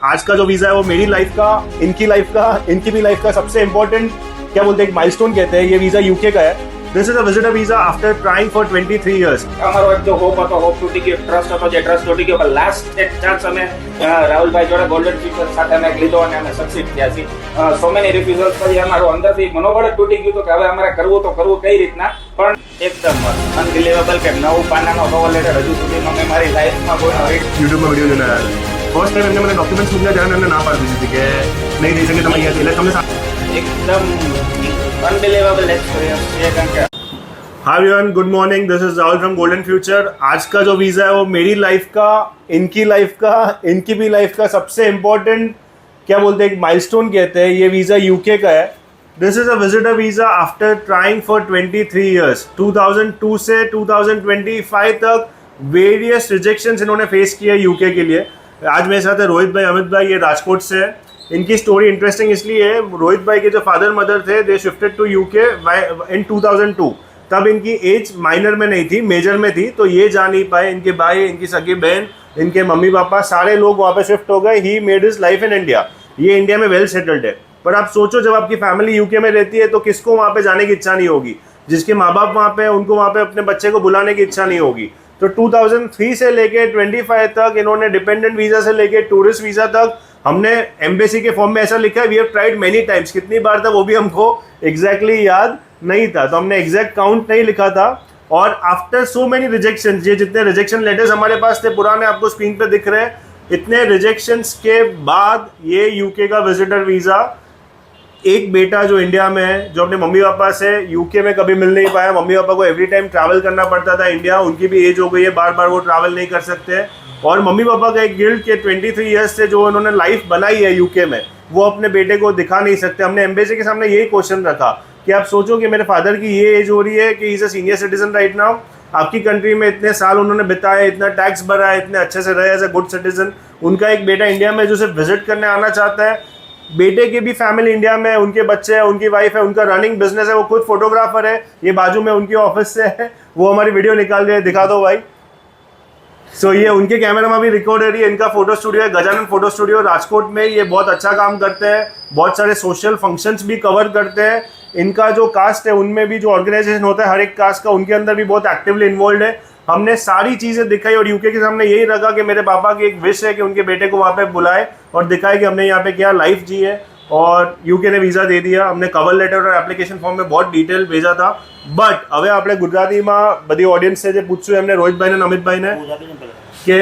आज का जो वीजा है वो मेरी लाइफ का, इनकी लाइफ का, इनकी भी लाइफ का सबसे इम्पोर्टेंट क्या बोलते हैं, एक माइलस्टोन कहते हैं। ये वीजा यूके का है। This is a visitor visa after trying for 23 years. અમારો એક જો હોપ હતો, હોપ તૂટી ગયો, ટ્રસ્ટ હતો, જે ટ્રસ્ટ તૂટી ગયો, પણ લાસ્ટ એક ચાન્સ અમે રાહુલભાઈ જોડે ગોલ્ડન ફ્યુચર સાથે અમે લીધો અને અમે સક્સીડ થયા છીએ. સો મેની રિફ્યુઝલ્સ પછી અમારું અંદરથી મનોબળ જ તૂટી ગયું હતું કે હવે અમારે કરવું તો કરવું કઈ રીતના, પણ એકદમ અનબિલીવેબલ કે 9 પાનાનો કવર લેટર હજુ સુધીમાં મેં મારી લાઈફમાં કોઈ યુટ્યુબમાં વિડીયો જોઈને આવ્યા. ફર્સ્ટ ટાઈમ એમને મને ડોક્યુમેન્ટ્સ મોકલ્યા ત્યારે એમને ના પાડી દીધી હતી કે નહીં થઈ શકે તમે અહીંયાથી, એટલે તમને एकदम अनबिलीवेबल एक्सपीरियंस है कारण hi everyone, good morning, this is Rahul from golden future. आज का जो वीज़ा है वो मेरी लाइफ का, इनकी लाइफ का, इनकी भी लाइफ का सबसे इम्पोर्टेंट क्या बोलते हैं, एक माइलस्टोन कहते हैं. ये वीज़ा यूके का है. This is a visitor visa after trying for 23 years. 2002 से 2025 तक वेरियस रिजेक्शंस इन्होंने फेस किए यूके के लिए. आज मेरे साथ है रोहित भाई, अमित भाई, ये राजकोट से है. इनकी स्टोरी इंटरेस्टिंग इसलिए है, रोहित भाई के जो फादर मदर थे दे शिफ्टेड टू यूके इन 2002. तब इनकी एज माइनर में नहीं थी, मेजर में थी, तो ये जा नहीं पाए. इनके भाई, इनकी सगी बहन, इनके मम्मी पापा सारे लोग वहाँ पे शिफ्ट हो गए. He made his life in India. ये इंडिया में वेल सेटल्ड है. पर आप सोचो, जब आपकी फैमिली यूके में रहती है तो किसको वहाँ पे जाने की इच्छा नहीं होगी. जिसके माँ बाप वहाँ पे, उनको वहाँ पे अपने बच्चे को बुलाने की इच्छा नहीं होगी. तो 2003 से लेके 25 तक इन्होंने डिपेंडेंट वीज़ा से लेके टूरिस्ट वीज़ा तक, हमने एम्बेसी के फॉर्म में ऐसा लिखा है, we have tried many times. कितनी बार था वो भी हमको एग्जैक्टली याद नहीं था, तो हमने एग्जैक्ट काउंट नहीं लिखा था. और आफ्टर सो मेनी रिजेक्शंस, ये जितने रिजेक्शन लेटर्स हमारे पास थे पुराने, आपको स्क्रीन पे दिख रहे हैं, इतने रिजेक्शंस के बाद ये यूके का विजिटर वीज़ा. एक बेटा जो इंडिया में है, जो अपने मम्मी पापा से यूके में कभी मिल नहीं पाया, मम्मी पापा को एवरी टाइम ट्रैवल करना पड़ता था इंडिया, उनकी भी एज हो गई है, बार बार वो ट्रैवल नहीं कर सकते. और मम्मी पापा का एक गिल्ट के 23 years से जो उन्होंने लाइफ बनाई है यूके में, वो अपने बेटे को दिखा नहीं सकते. हमने एम्बेसी के सामने यही क्वेश्चन रखा कि आप सोचो कि मेरे फादर की ये एज हो रही है कि is a senior citizen right now. आपकी कंट्री में इतने साल उन्होंने बिताए, इतना टैक्स भरा है, इतने अच्छे से रहे एज अ गुड सिटीजन. उनका एक बेटा इंडिया में जो सिर्फ विजिट करने आना चाहता है. बेटे की भी फैमिली इंडिया में, उनके बच्चे हैं, उनकी वाइफ है, उनका रनिंग बिजनेस है, वो खुद फोटोग्राफर है. ये बाजू में उनकी ऑफिस से है, वो हमारी वीडियो निकाल रहे हैं, दिखा दो भाई. सो ये उनके कैमरा में भी रिकॉर्ड है. इनका फोटो स्टूडियो है, गजानन फोटो स्टूडियो राजकोट में. ये बहुत अच्छा काम करते हैं, बहुत सारे सोशल फंक्शंस भी कवर करते हैं. इनका जो कास्ट है उनमें भी जो ऑर्गेनाइजेशन होता है हर एक कास्ट का, उनके अंदर भी बहुत एक्टिवली इन्वॉल्व है. हमने सारी चीज़ें दिखाई और यूके के सामने यही रखा कि मेरे पापा की एक विश है कि उनके बेटे को वहाँ पे बुलाए और दिखाए कि हमने यहाँ पे क्या लाइफ जी है. और यूके ने वीज़ा दे दिया. हमने कवर लेटर और एप्लिकेशन फॉर्म में बहुत डिटेल भेजा था. બટ હવે આપણે ગુજરાતીમાં બધી ઓડિયન્સને જે પૂછશું એમને, રોહિતભાઈને અને અમિતભાઈને, કે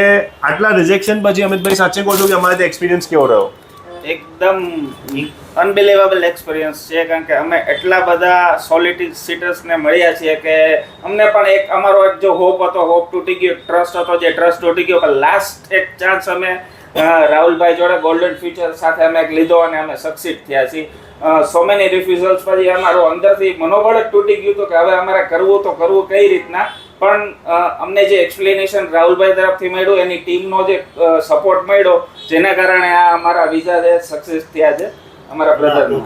આટલા રિજેક્શન પછી અમિતભાઈ સાચે કહો છો કે અમારે એક્સપિરિયન્સ કેવો રહ્યો? એકદમ અનબિલીવેબલ એક્સપિરિયન્સ છે કારણ કે અમે એટલા બધા સોલિસિટર્સને મળ્યા છીએ કે અમને પણ એક અમારો એક જો હોપ હતો, હોપ તૂટી ગયો, ટ્રસ્ટ હતો, જે ટ્રસ્ટ તૂટી ગયો, પણ લાસ્ટ એક ચાન્સ અમે રાહુલભાઈ જોડે ગોલ્ડન ફ્યુચર સાથે અમે લીધો અને અમે સક્સીડ થયા છીએ. સો મેની રિફ્યુઝલ્સ પછી અમારું અંદરથી મનોબળ જ તૂટી ગયું હતું કે હવે અમારે કરવું તો કરવું કઈ રીતના, પણ અમને જે એક્સપ્લેનેશન રાહુલભાઈ તરફથી મળ્યું, એની ટીમનો જે સપોર્ટ મળ્યો, જેના કારણે આ અમારા વિઝા જે સક્સેસ થયા છે અમારા બ્રધરનો.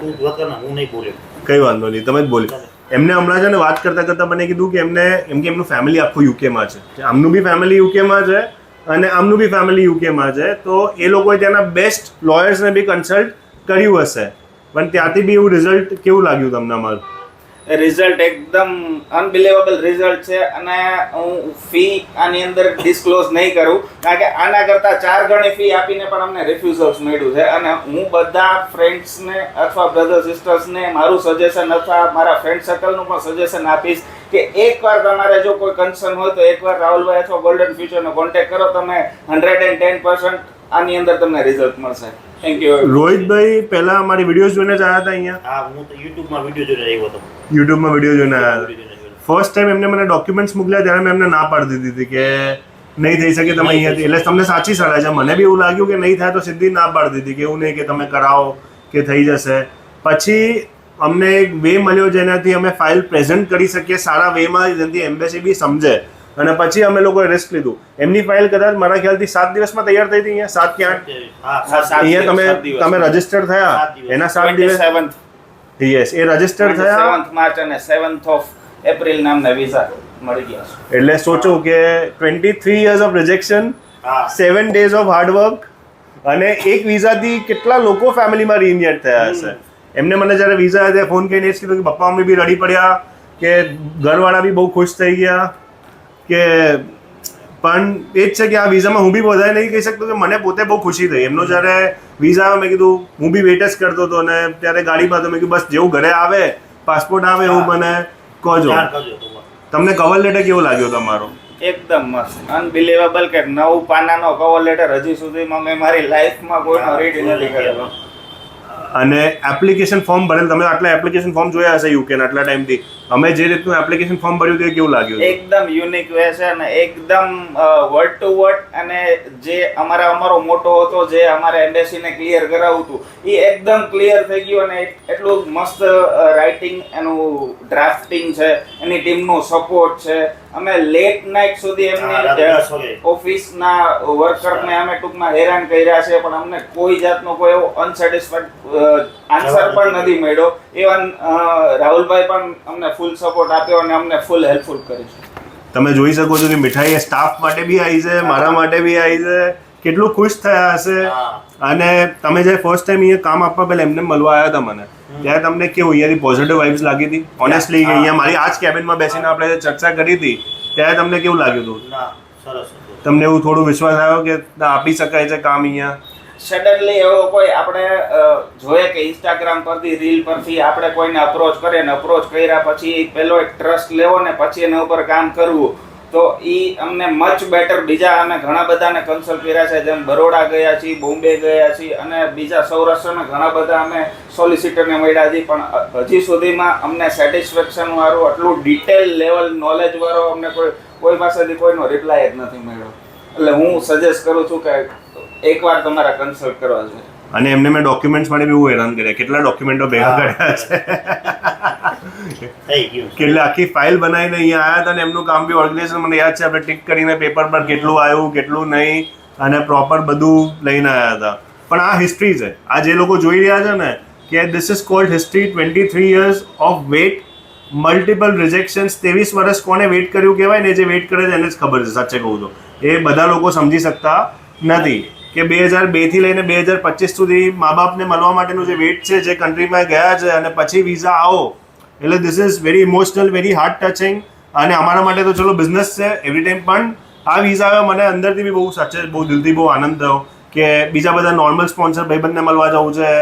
હું નહીં બોલ્યો, કઈ વાંધો નહીં, તમે જ બોલ્યો. એમને હમણાં છે ને વાત કરતા કરતા મને કીધું કે એમને એમ કે એમનું ફેમિલી આખું યુકેમાં છે, આમનું બી ફેમિલી યુકેમાં છે અને આમનું બી ફેમિલી યુકેમાં છે. તો એ લોકોએ ત્યાંના બેસ્ટ લોયર્સને બી કન્સલ્ટ કર્યું હશે, પણ ત્યાંથી બી એવું રિઝલ્ટ કેવું લાગ્યું તમને અમારું? રિઝલ્ટ એકદમ અનબિલીવેબલ રિઝલ્ટ છે. અને હું ફી આની અંદર ડિસ્ક્લોઝ નહીં કરું કારણ કે આના કરતાં 4 ગણી ફી આપીને પણ અમને રિફ્યુઝલ્સ મળ્યું છે. અને હું બધા ફ્રેન્ડ્સને અથવા બ્રધર સિસ્ટર્સને મારું સજેશન અથવા મારા ફ્રેન્ડ સર્કલનું પણ સજેશન આપીશ કે એકવાર તમારે જો કોઈ કન્સર્ન હોય તો એકવાર રાહુલભાઈ અથવા ગોલ્ડન ફ્યુચરનો કોન્ટેક્ટ કરો. તમે 110% આની અંદર તમને રિઝલ્ટ મળશે. Thank you. રોહિતભાઈ પહેલા અમારી વિડીયોઝ જોઈને જ આવ્યા હતા અહીંયા? હા, હું તો યુટ્યુબમાં વિડીયો જોઈને આવ્યો હતો. યુટ્યુબમાં વિડીયો જોઈને આવ્યા હતા. ફર્સ્ટ ટાઈમ એમને મને ડોક્યુમેન્ટ્સ મોકલ્યા ત્યારે મેં એમને ના પાડી દીધી હતી કે નહીં થઈ શકે તમે અહીંયાથી. એટલે તમને સાચી સલાહ છે. મને બી એવું લાગ્યું કે નહીં થાય તો સીધી ના પાડી દીધી કે એવું નહીં કે તમે કરાવો કે થઈ જશે. પછી અમને એક વે મળ્યો જેનાથી અમે ફાઇલ પ્રેઝન્ટ કરી શકીએ સારા વેમાં, જેનાથી એમ્બેસી બી સમજે. અને પછી અમે લોકોએ રિસ્ક લીધું. એમની ફાઇલ કદાચ મારા ખ્યાલથી 7 દિવસમાં તૈયાર થઈ હતી. અહીંયા 7 કે 8 અહીંયા તમે રજીસ્ટર થયા એના 7 દિવસ. યસ, એ રજીસ્ટર થયા 7th માર્ચ અને 7th ઓફ એપ્રિલ નામના વિઝા મળી ગયા. એટલે સોચો કે 23 years of rejection, 7 days of hard work, અને એક વિઝાથી કેટલા લોકો ફેમિલીમાં રીયુનિયટ થયા હશે. એમને મને જ્યારે વિઝા આવ્યા ફોન કરીને એ જ કીધું કે પપ્પા મમ્મી બી રડી પડ્યા, કે ઘરવાળા બી બહુ ખુશ થઈ ગયા, કે પણ એ જ છે કે આ વિઝામાં હું બી વધારે નહીં કહી શકતો કે મને પોતે બહુ ખુશી થઈ. એમનો જ્યારે વિઝા આવ્યો મેં કીધું હું બી વેટ જ કરતો હતો, અને ત્યારે ગાડીમાં તો મેં કીધું બસ જેવું ઘરે આવે પાસપોર્ટ આવે એવું મને કહોજો. તમને કવર લેટર કેવો લાગ્યો તમારો? એકદમ મસ્ત, અનબિલીવેબલ કે 9 પાનાનો કવર લેટર હજી સુધીમાં મેં મારી લાઈફમાં કોઈનો રીડ નથી કરેલો. અને એપ્લિકેશન ફોર્મ ભરેલ, તમે આટલા એપ્લિકેશન ફોર્મ જોયા હશે યુકેના આટલા ટાઈમથી, અમે જે રીતનું એપ્લિકેશન ફોર્મ ભર્યું હતું એ કેવું લાગ્યું? એકદમ યુનિક વે છે અને એકદમ વર્ડ ટુ વર્ડ, અને જે અમારો મોટો હતો જે અમારે એમ્બેસીને ક્લિયર કરાવવું હતું એ એકદમ ક્લિયર થઈ ગયું. અને એટલું મસ્ત રાઇટિંગ, એનું ડ્રાફ્ટિંગ છે, એની ટીમનો સપોર્ટ છે. અમે લેટ નાઇટ સુધી એમની ઓફિસના વર્કરને અમે ટૂંકમાં હેરાન કર્યા છે, પણ અમને કોઈ જાતનો કોઈ એવો અનસેટિસ્ફાઈડ આન્સર પણ નથી મળ્યો. ઇવન રાહુલભાઈ પણ અમને ફૂલ સપોર્ટ આપ્યો અને અમને ફૂલ હેલ્પફુલ કરી છે. તમે જોઈ શકો છો કે મીઠાઈ સ્ટાફ માટે બી આવી છે, મારા માટે બી આવી છે. કેટલું ખુશ થયા હશે. અને તમે જે ફર્સ્ટ ટાઈમ અહીંયા કામ આપવા પહેલા એમને મળવા આવ્યા હતા મને, ત્યારે તમને કેવું અહીંયાથી પોઝિટિવ વાઇબ્સ લાગી હતી? ઓનેસ્ટલી અહીંયા મારી આ જ કેબિનમાં બેસીને આપણે ચર્ચા કરી હતી ત્યારે તમને કેવું લાગ્યું હતું? તમને એવું થોડું વિશ્વાસ આવ્યો કે આપી શકાય છે કામ અહીંયા? સડનલી એવો કોઈ આપણે જોઈએ કે ઇન્સ્ટાગ્રામ પરથી રીલ પરથી આપણે કોઈને અપ્રોચ કરીએ ને અપ્રોચ કર્યા પછી પહેલો એક ટ્રસ્ટ લેવો ને પછી એના ઉપર કામ કરવું, તો એ અમને મચ બેટર. બીજા અમે ઘણા બધાને કન્સલ્ટ કર્યા છે, જેમ બરોડા ગયા છીએ, બોમ્બે ગયા છીએ, અને બીજા સૌરાષ્ટ્રના ઘણા બધા અમે સોલિસિટરને મળ્યા છીએ, પણ હજી સુધીમાં અમને સેટિસ્ફેક્શન વાળું આટલું ડિટેલ લેવલ નોલેજ વાળો અમને કોઈ પાસેથી કોઈનો રિપ્લાય જ નથી મળ્યો. એટલે હું સજેસ્ટ કરું છું કે એકવાર તમારા કન્સલ્ટ કરવા જોઈએ. અને એમને મેં ડોક્યુમેન્ટ્સ માટે બી બહુ હેરાન કર્યા, કેટલા ડોક્યુમેન્ટો ભેગા કર્યા છે, કેટલા આખી ફાઇલ બનાવીને અહીંયા આવ્યા હતા. અને એમનું કામ બી ઓર્ગેનાઇઝેશન મને યાદ છે, આપણે ટિક કરીને પેપર પર કેટલું આવ્યું કેટલું નહીં અને પ્રોપર બધું લઈને આવ્યા હતા. પણ આ હિસ્ટ્રી છે, આ જે લોકો જોઈ રહ્યા છે ને કે this is called history. 23 years of wait, multiple rejections. 23 વર્ષ કોને વેઇટ કર્યું કહેવાય ને, જે વેઇટ કરે છે એને જ ખબર છે. સાચે કહું તો એ બધા લોકો સમજી શકતા નથી કે 2002 થી લઈને 2025 સુધી મા બાપને મળવા માટેનું જે વેઇટ છે, જે કન્ટ્રીમાં ગયા છે અને પછી વિઝા આવો, એટલે this is very emotional, very heart touching. અને અમારા માટે તો ચલો બિઝનેસ છે એવરી ટાઈમ, પણ આ વિઝા આવ્યો મને અંદરથી બી બહુ સાચે બહુ દિલથી બહુ આનંદ થયો કે બીજા બધા નોર્મલ સ્પોન્સર ભાઈબંધને મળવા જવું છે,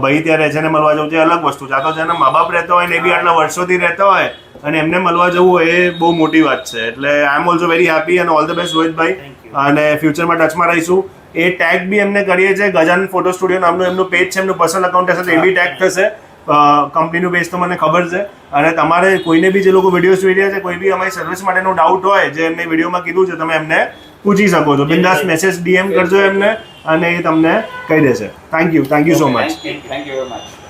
ભાઈ ત્યાં રહે છે ને મળવા જવું છે, અલગ વસ્તુ છે. આ તો જેના મા બાપ રહેતા હોય ને એ બી આટલા વર્ષોથી રહેતા હોય અને એમને મળવા જવું હોય એ બહુ મોટી વાત છે. એટલે આઈ એમ ઓલ્સો વેરી હેપી અને ઓલ ધ બેસ્ટ રોહિતભાઈ. અને ફ્યુચરમાં ટચમાં રહીશું. એ ટેગ બી એમને કરીએ છીએ, ગજાનન ફોટો સ્ટુડિયો નામનું એમનું પેજ છે, એમનું પર્સનલ અકાઉન્ટ હશે તો એ બી ટેગ થશે. કંપનીનું પેજ તો મને ખબર છે. અને તમારે કોઈને બી જે લોકો વિડીયોઝ જોઈ રહ્યા છે, કોઈ બી અમારી સર્વિસ માટેનો ડાઉટ હોય જે એમને વિડીયોમાં કીધું છે, તમે એમને પૂછી શકો છો. બિંદાસ મેસેજ DM કરજો એમને અને એ તમને કહી દેશે. Thank you so much. Thank you very much.